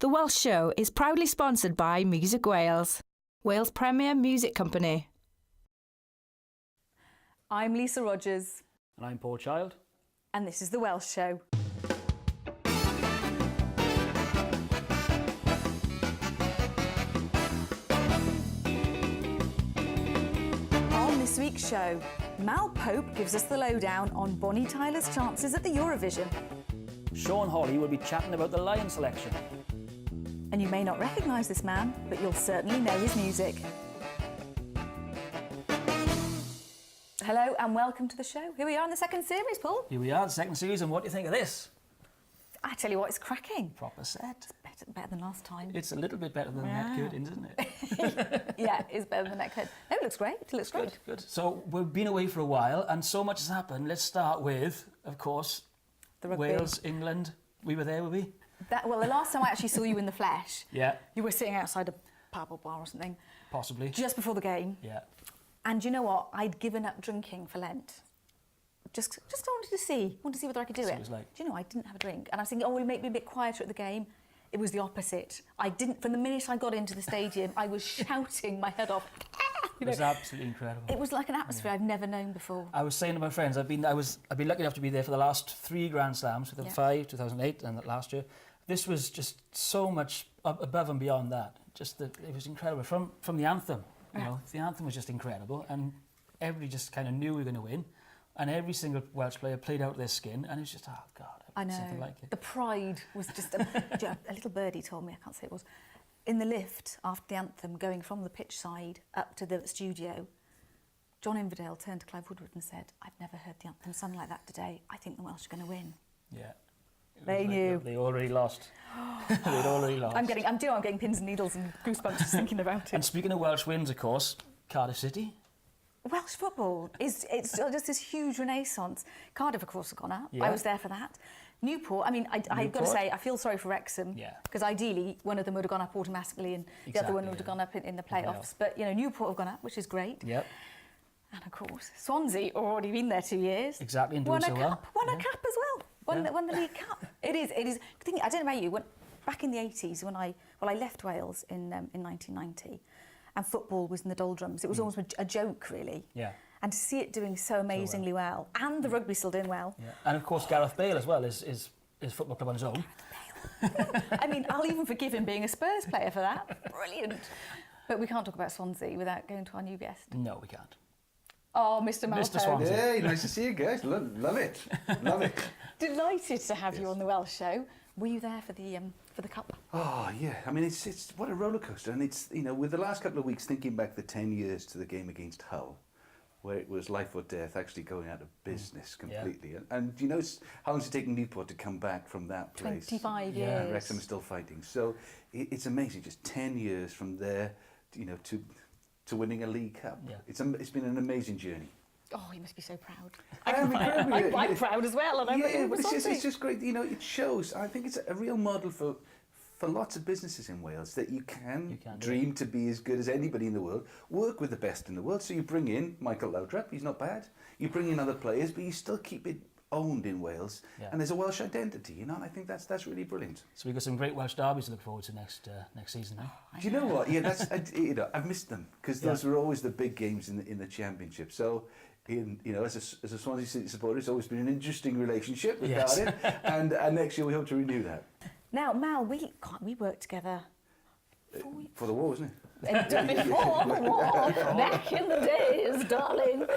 The Welsh Show is proudly sponsored by Music Wales, Wales' premier music company. I'm Lisa Rogers. And I'm Paul Child. And this is The Welsh Show. On this week's show, Mal Pope gives us the lowdown on Bonnie Tyler's chances at the Eurovision. Sean Holley will be chatting about the Lion selection. And you may not recognise this man, but you'll certainly know his music. Hello and welcome to the show. Here we are in the second series, Paul. Here we are, the second series, and what do you think of this? I tell you what, it's cracking. Proper set. It's better than last time. It's a little bit better than Net Curtains, isn't it? Yeah, it's better than Net Curtains. No, it looks great. It looks great. Good. So we've been away for a while, and so much has happened. Let's start with, of course, the rugby. Wales, England. We were there, were we? Well, the last time I actually saw you in the flesh, Yeah. you were sitting outside a pub or bar or something. Possibly. Just before the game. Yeah. And you know what? I'd given up drinking for Lent. Just wanted to see whether I could do it. It was like... Do you know, I didn't have a drink. And I was thinking, oh, it'll make me a bit quieter at the game. It was the opposite. I didn't, from the minute I got into the stadium, I was shouting my head off. It was absolutely incredible. It was like an atmosphere I've never known before. I was saying to my friends, I've been lucky enough to be there for the last 3 Grand Slams, 2005, 2008, and last year. This was just so much above and beyond that. It was incredible. From the anthem, you know, the anthem was just incredible, and everybody just kind of knew we were going to win, and every single Welsh player played out their skin, and it was just, oh God, I know. something like it. The pride was just a little birdie told me, I can't say it was, in the lift after the anthem, going from the pitch side up to the studio, John Inverdale turned to Clive Woodward and said, I've never heard the anthem sung like that today. I think the Welsh are going to win. Yeah. They knew. They already lost. They'd already lost. I'm getting pins and needles and goosebumps just thinking about it. And speaking of Welsh wins, of course, Cardiff City. Welsh football it's just this huge renaissance. Cardiff, of course, have gone up. Yeah. I was there for that. Newport, I mean, I've got to say, I feel sorry for Wrexham. Yeah. Because ideally, one of them would have gone up automatically and the other one would have gone up in the playoffs. But, you know, Newport have gone up, which is great. Yep. And, of course, Swansea have already been there 2 years. Exactly, and doing so well. Won a cup as well. Won the League Cup. It is. I don't know about you, back in the 80s, when I left Wales in 1990, and football was in the doldrums, it was almost a joke, really. Yeah. And to see it doing so amazingly well, and the rugby still doing well. Yeah. And of course, Gareth Bale as well is football club on his own. I mean, I'll even forgive him being a Spurs player for that. Brilliant. But we can't talk about Swansea without going to our new guest. No, we can't. Oh, Mr. Mal Pope. Mr. Swansea. Hey, nice to see you guys. Love it. Love it. Delighted to have you on the Welsh Show. Were you there for the cup? Oh, yeah. I mean, it's what a roller coaster. And it's, you know, with the last couple of weeks, thinking back the 10 years to the game against Hull, where it was life or death, actually going out of business completely. Yeah. And you know how long it's taken Newport to come back from that place? 25 years. Yeah, Wrexham is still fighting. So it's amazing, just 10 years from there, you know, to winning a League Cup. Yeah. It's been an amazing journey. Oh, you must be so proud. I'm quite proud as well. And it's just great. You know, it shows. I think it's a real model for lots of businesses in Wales that you can dream to be as good as anybody in the world, work with the best in the world. So you bring in Michael Laudrup, he's not bad. You bring in other players, but you still keep it owned in Wales, and there's a Welsh identity, you know, and I think that's really brilliant. So we've got some great Welsh derbies to look forward to next season, eh? Do you know what? Yeah, you know, I've missed them because those were always the big games in the Championship. So, you know, as a Swansea City supporter, it's always been an interesting relationship with Cardiff, and next year we hope to renew that. Now, Mal, we worked together for the war, wasn't it? Before the war, back in the days, darling.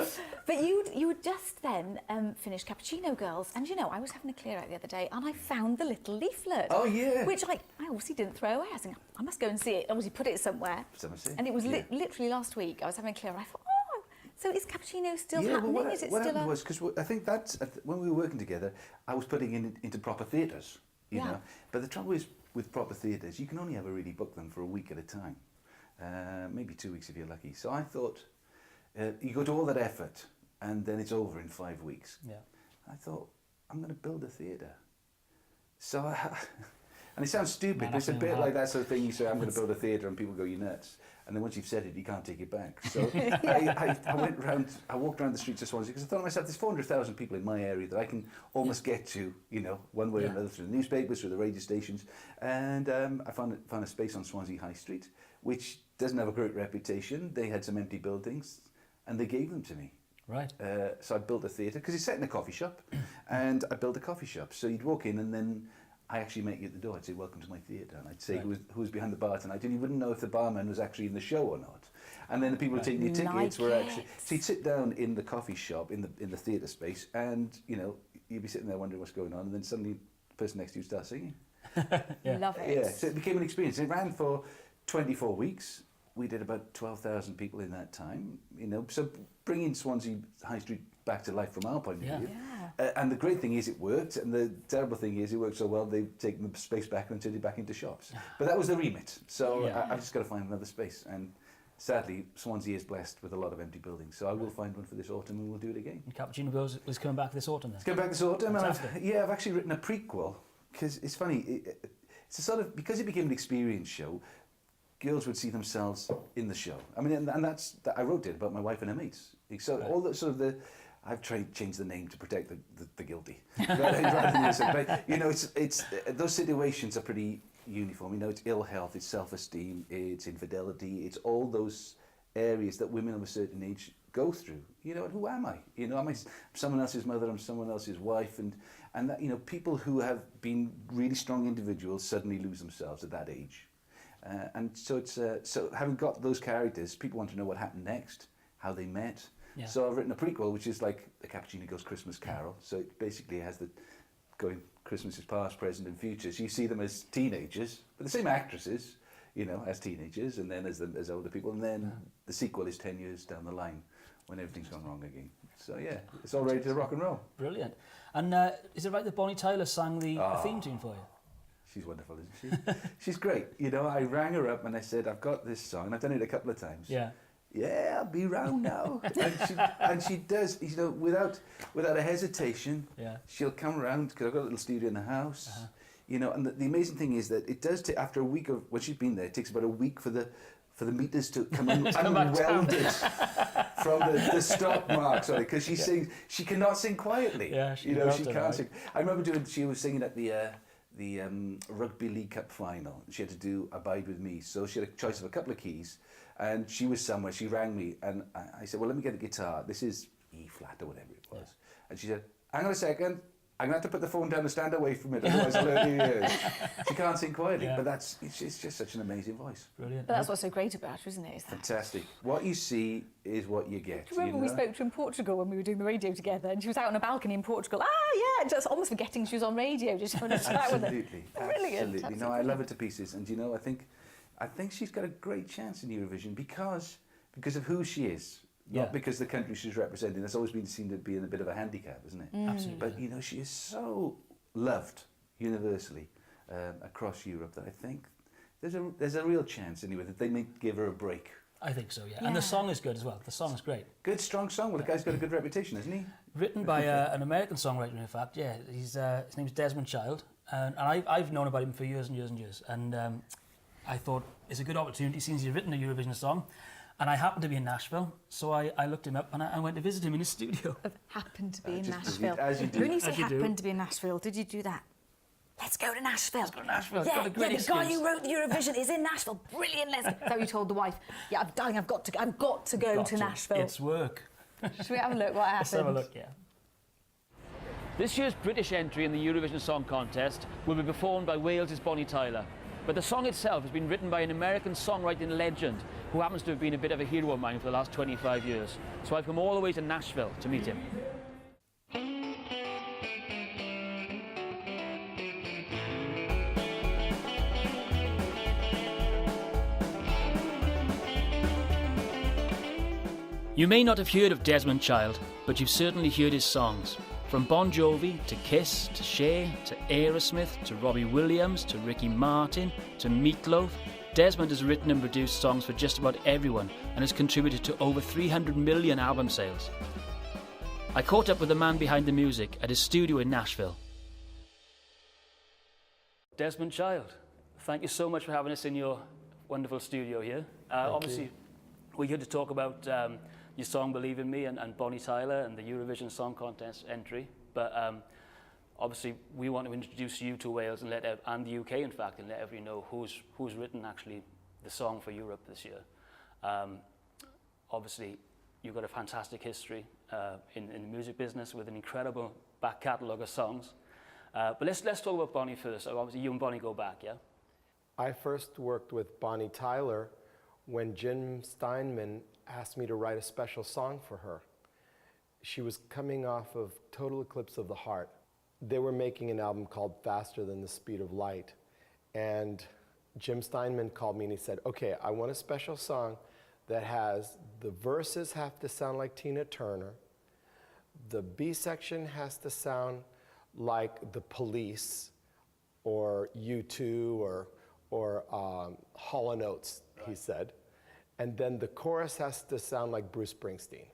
But you had just then finished Cappuccino Girls, and you know, I was having a clear out the other day, and I found the little leaflet. Oh yeah. Which I obviously didn't throw away. I was thinking, I must go and see it. Obviously, put it somewhere. And it was literally last week. I was having a clear, and I thought, oh, so is Cappuccino still happening? Well, is it what still happened was, because I think that's when we were working together, I was putting into proper theatres, you know. But the trouble is with proper theatres, you can only ever really book them for a week at a time. Maybe 2 weeks if you're lucky. So I thought, you go to all that effort and then it's over in 5 weeks. Yeah. I thought, I'm going to build a theatre. So And it sounds stupid, Man, but it's a that's bit hard. like that sort of thing. You say, I'm going to build a theatre, and people go, you're nuts. And then once you've said it, you can't take it back. So I walked around the streets of Swansea because I thought to myself, there's 400,000 people in my area that I can almost get to, you know, one way or another, through the newspapers, through the radio stations. And I found a space on Swansea High Street, which doesn't have a great reputation. They had some empty buildings, and they gave them to me. Right. So I built a theatre, because it's set in a coffee shop, and I built a coffee shop. So you'd walk in, and then I actually met you at the door. I'd say, welcome to my theatre. And I'd say, who was behind the bar tonight? And you wouldn't know if the barman was actually in the show or not. And then the people taking your tickets were actually... So you'd sit down in the coffee shop, in the theatre space, and, you know, you'd be sitting there wondering what's going on, and then suddenly the person next to you starts singing. Love it. Yeah, so it became an experience. It ran for 24 weeks. We did about 12,000 people in that time, you know. So bringing Swansea High Street back to life from our point of view. And the great thing is it worked, and the terrible thing is it worked so well they've taken the space back and turned it back into shops. But that was the remit. So I've just got to find another space. And sadly, Swansea is blessed with a lot of empty buildings. So I will find one for this autumn, and we'll do it again. And Cappuccino Bills was coming back this autumn then? It's coming back this autumn. Fantastic. And I've actually written a prequel, because it's funny. It's a sort of, because it became an experience show, girls would see themselves in the show. I mean, and I wrote it about my wife and her mates. So all the sort of I've tried to change the name to protect the guilty. rather than innocent. But, you know, it's those situations are pretty uniform. You know, it's ill health, it's self-esteem, it's infidelity, it's all those areas that women of a certain age go through. You know, and who am I? You know, I'm someone else's mother, I'm someone else's wife, and that, you know, people who have been really strong individuals suddenly lose themselves at that age. And so it's so having got those characters, people want to know what happened next, how they met. Yeah. So I've written a prequel, which is like the Cappuccino Girls Christmas Carol. So it basically has the going Christmas is past, present, and future. So you see them as teenagers, but the same actresses, you know, as teenagers, and then as older people, and then the sequel is 10 years down the line when everything's gone wrong again. So yeah, it's all ready to rock and roll. Brilliant. And is it right that Bonnie Tyler sang the theme tune for you? She's wonderful, isn't she? She's great. You know, I rang her up and I said, I've got this song, and I've done it a couple of times. Yeah. Yeah, I'll be round now. and she does, you know, without a hesitation. Yeah. She'll come around, because I've got a little studio in the house. You know, and the amazing thing is that it does take, after a week of, when she's been there, it takes about a week for the meters to come unwelded from the stop mark, sorry, because she sings, she cannot sing quietly. Yeah, she can't sing. I remember she was singing at the Rugby League Cup final. She had to do Abide With Me, so she had a choice of a couple of keys, and she was somewhere. She rang me, and I said, well, let me get a guitar. This is E flat or whatever it was. And she said, hang on a second, I'm going to have to put the phone down and stand away from it, otherwise I'll hurt your ears. She can't sing quietly, but it's just such an amazing voice. Brilliant. But that's what's so great about her, isn't it? Fantastic. What you see is what you get. Do you remember we spoke to her in Portugal when we were doing the radio together, and she was out on a balcony in Portugal. Just almost forgetting she was on radio, just having a chat with her. Brilliant. Absolutely. No, I love her to pieces, and you know, I think she's got a great chance in Eurovision because of who she is. Not because the country she's representing. That's always been seen to be in a bit of a handicap, isn't it? Absolutely. But, you know, she is so loved universally across Europe that I think there's a real chance, anyway, that they may give her a break. I think so, yeah. And the song is good as well. The song is great. Good, strong song. Well, the guy's got a good reputation, hasn't he? Written by an American songwriter, in fact, yeah. His name's Desmond Child. And I've known about him for years and years and years. And I thought it's a good opportunity since he's written a Eurovision song. And I happened to be in Nashville, so I looked him up and I went to visit him in his studio. Happened to be in Nashville. As you do. When you say happened to be in Nashville, did you do that? Let's go to Nashville. Let's go to Nashville. Yeah, got a great the guy who wrote the Eurovision is in Nashville. Brilliant. So you told the wife, yeah, I'm dying. I've got to go to Nashville. It's work. Should we have a look what happened? Let's have a look, yeah. This year's British entry in the Eurovision Song Contest will be performed by Wales's Bonnie Tyler. But the song itself has been written by an American songwriting legend who happens to have been a bit of a hero of mine for the last 25 years. So I've come all the way to Nashville to meet him. You may not have heard of Desmond Child, but you've certainly heard his songs. From Bon Jovi, to Kiss, to Cher, to Aerosmith, to Robbie Williams, to Ricky Martin, to Meatloaf, Desmond has written and produced songs for just about everyone and has contributed to over 300 million album sales. I caught up with the man behind the music at his studio in Nashville. Desmond Child, thank you so much for having us in your wonderful studio here. Obviously, we're here to talk about your song Believe in Me and Bonnie Tyler and the Eurovision Song Contest entry. But obviously, we want to introduce you to Wales and the UK, in fact, and let everybody know who's written actually the song for Europe this year. Obviously, you've got a fantastic history in the music business with an incredible back catalogue of songs. But let's talk about Bonnie first. So obviously, you and Bonnie go back, yeah? I first worked with Bonnie Tyler when Jim Steinman asked me to write a special song for her. She was coming off of Total Eclipse of the Heart. They were making an album called Faster Than the Speed of Light. And Jim Steinman called me and he said, okay, I want a special song that has the verses have to sound like Tina Turner, the B section has to sound like The Police or U2 or Hall & Oates, he said. And then the chorus has to sound like Bruce Springsteen.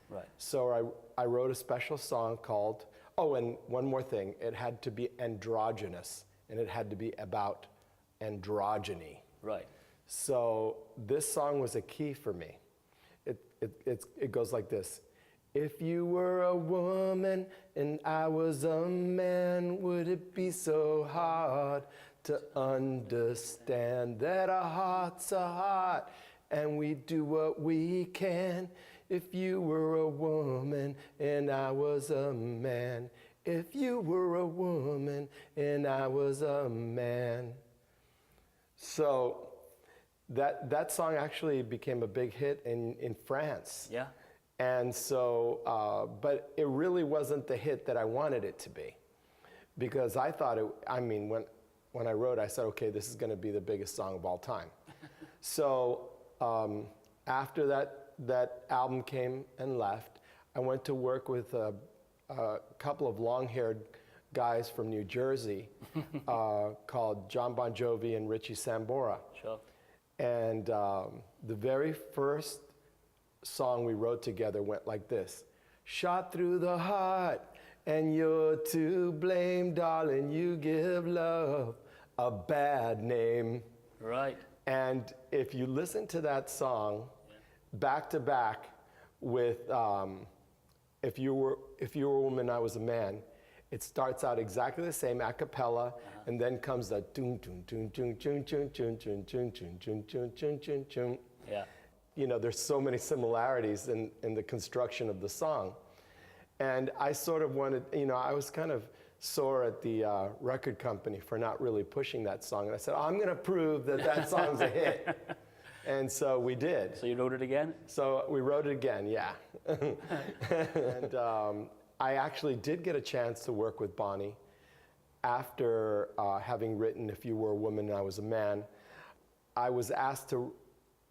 Right. So I wrote a special song called, oh, and one more thing, it had to be androgynous, and it had to be about androgyny. Right. So this song was a key for me. It goes like this. If you were a woman and I was a man, would it be so hard to understand that our hearts are hot and we do what we can? If you were a woman and I was a man, if you were a woman and I was a man. So that song actually became a big hit in France. Yeah. And so, but it really wasn't the hit that I wanted it to be. Because I thought when I wrote, I said, okay, this is gonna be the biggest song of all time. So after that album came and left, I went to work with a couple of long-haired guys from New Jersey called John Bon Jovi and Richie Sambora. Sure. And the very first song we wrote together went like this. Shot through the heart and you're to blame, darling, you give love a bad name. Right. And if you listen to that song back to back with if you were a woman, I was a man, it starts out exactly the same a cappella, and then comes the tune tune tune tune tune tune tune tune tune tune tune tune tune tune tune. Yeah. You know, there's so many similarities in the construction of the song. And I sort of wanted, you know, I was kind of sore at the record company for not really pushing that song. And I said, I'm gonna prove that song's a hit. And so we did. So you wrote it again? So we wrote it again, yeah. And I actually did get a chance to work with Bonnie after having written If You Were a Woman and I Was a Man. I was asked to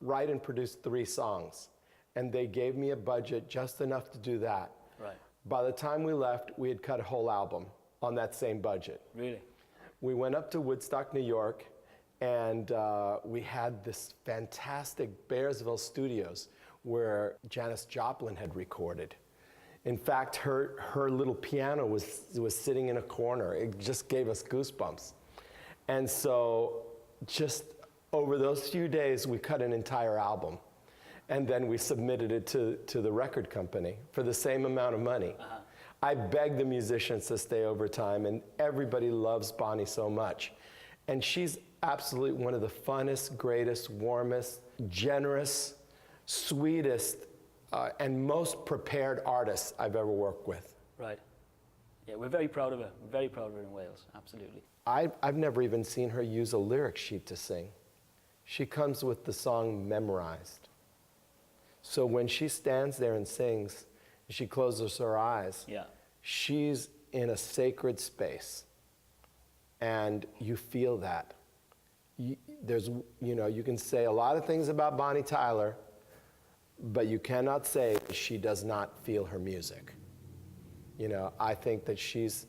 write and produce 3 songs, and they gave me a budget just enough to do that. Right. By the time we left, we had cut a whole album on that same budget. Really? We went up to Woodstock, New York, and we had this fantastic Bearsville Studios where Janis Joplin had recorded. In fact, her little piano was sitting in a corner. It just gave us goosebumps. And so just over those few days, we cut an entire album. And then we submitted it to the record company for the same amount of money. I begged the musicians to stay overtime, and everybody loves Bonnie so much. And she's absolutely one of the funnest, greatest, warmest, generous, sweetest, and most prepared artists I've ever worked with. Right. Yeah, we're very proud of her. We're very proud of her in Wales, absolutely. I've never even seen her use a lyric sheet to sing. She comes with the song memorized. So when she stands there and sings, she closes her eyes, Yeah. she's in a sacred space. And you feel that. You can say a lot of things about Bonnie Tyler, but you cannot say she does not feel her music. You know, I think that she's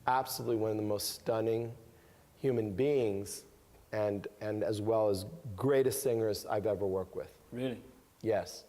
absolutely one of the most stunning human beings and as well as greatest singers I've ever worked with. Really? Yes.